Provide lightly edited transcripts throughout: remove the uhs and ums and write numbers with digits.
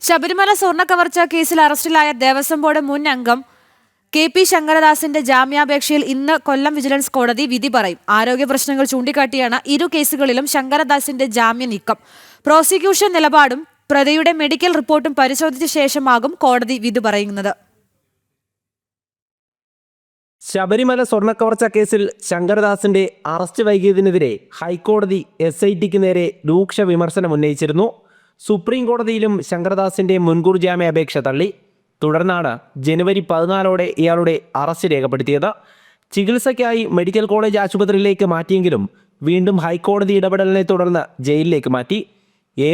ശബരിമല സ്വർണ്ണക്കവർച്ച കേസിൽ അറസ്റ്റിലായ ദേവസ്വം ബോർഡ് മുൻ അംഗം KP ശങ്കരദാസിന്റെ ജാമ്യാപേക്ഷയിൽ ഇന്ന് കൊല്ലം വിജിലൻസ് കോടതി വിധി പറയും. ആരോഗ്യ പ്രശ്നങ്ങൾ ചൂണ്ടിക്കാട്ടിയാണ് ഇരു കേസുകളിലും ശങ്കരദാസിന്റെ ജാമ്യ നീക്കം. പ്രോസിക്യൂഷൻ നിലപാടും പ്രതിയുടെ മെഡിക്കൽ റിപ്പോർട്ടും പരിശോധിച്ച ശേഷമാകും കോടതി വിധി പറയുന്നത്. ശബരിമല സ്വർണ്ണക്കവർച്ച കേസിൽ ശങ്കരദാസിന്റെ അറസ്റ്റ് വൈകിയതിനെതിരെ ഹൈക്കോടതി SITക്ക് നേരെ രൂക്ഷ വിമർശനം ഉന്നയിച്ചിരുന്നു. സുപ്രീം കോടതിയിലും ശങ്കരദാസിന്റെ മുൻകൂർ ജാമ്യാപേക്ഷ തള്ളി. തുടർന്നാണ് ജനുവരി 14 ഇയാളുടെ അറസ്റ്റ് രേഖപ്പെടുത്തിയത്. ചികിത്സയ്ക്കായി മെഡിക്കൽ കോളേജ് ആശുപത്രിയിലേക്ക് മാറ്റിയെങ്കിലും വീണ്ടും ഹൈക്കോടതി ഇടപെടലിനെ തുടർന്ന് ജയിലിലേക്ക് മാറ്റി.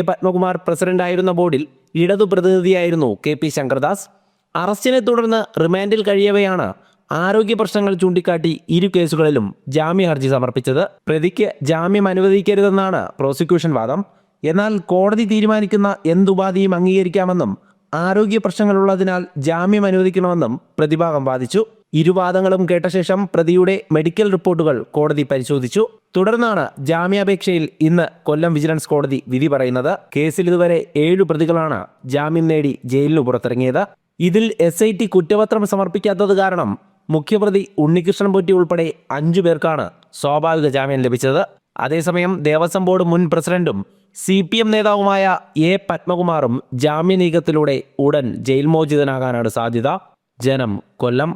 പത്മകുമാർ പ്രസിഡന്റായിരുന്ന ബോർഡിൽ ഇടതു പ്രതിനിധിയായിരുന്നു KP ശങ്കരദാസ്. അറസ്റ്റിനെ തുടർന്ന് റിമാൻഡിൽ കഴിയവെയാണ് ആരോഗ്യ പ്രശ്നങ്ങൾ ചൂണ്ടിക്കാട്ടി ഇരു കേസുകളിലും ജാമ്യ ഹർജി സമർപ്പിച്ചത്. പ്രതിക്ക് ജാമ്യം അനുവദിക്കരുതെന്നാണ് പ്രോസിക്യൂഷൻ വാദം. എന്നാൽ കോടതി തീരുമാനിക്കുന്ന എന്തുപാധിയും അംഗീകരിക്കാമെന്നും ആരോഗ്യ പ്രശ്നങ്ങളുള്ളതിനാൽ ജാമ്യം അനുവദിക്കണമെന്നും പ്രതിഭാഗം വാദിച്ചു. ഇരുവാദങ്ങളും കേട്ട ശേഷം പ്രതിയുടെ മെഡിക്കൽ റിപ്പോർട്ടുകൾ കോടതി പരിശോധിച്ചു. തുടർന്നാണ് ജാമ്യാപേക്ഷയിൽ ഇന്ന് കൊല്ലം വിജിലൻസ് കോടതി വിധി പറയുന്നത്. കേസിൽ ഇതുവരെ 7 പ്രതികളാണ് ജാമ്യം നേടി ജയിലിന് പുറത്തിറങ്ങിയത്. ഇതിൽ SIT കുറ്റപത്രം സമർപ്പിക്കാത്തത് കാരണം മുഖ്യപ്രതി ഉണ്ണികൃഷ്ണൻ പൊറ്റി ഉൾപ്പെടെ 5 പേർക്കാണ് സ്വാഭാവിക ജാമ്യം ലഭിച്ചത്. അതേസമയം ദേവസ്വം ബോർഡ് മുൻ പ്രസിഡന്റും CPM നേതാവുമായ പത്മകുമാറും ജാമ്യ നീക്കത്തിലൂടെ ഉടൻ ജയിൽ മോചിതനാകാനാണ് സാധ്യത. ജനം, കൊല്ലം.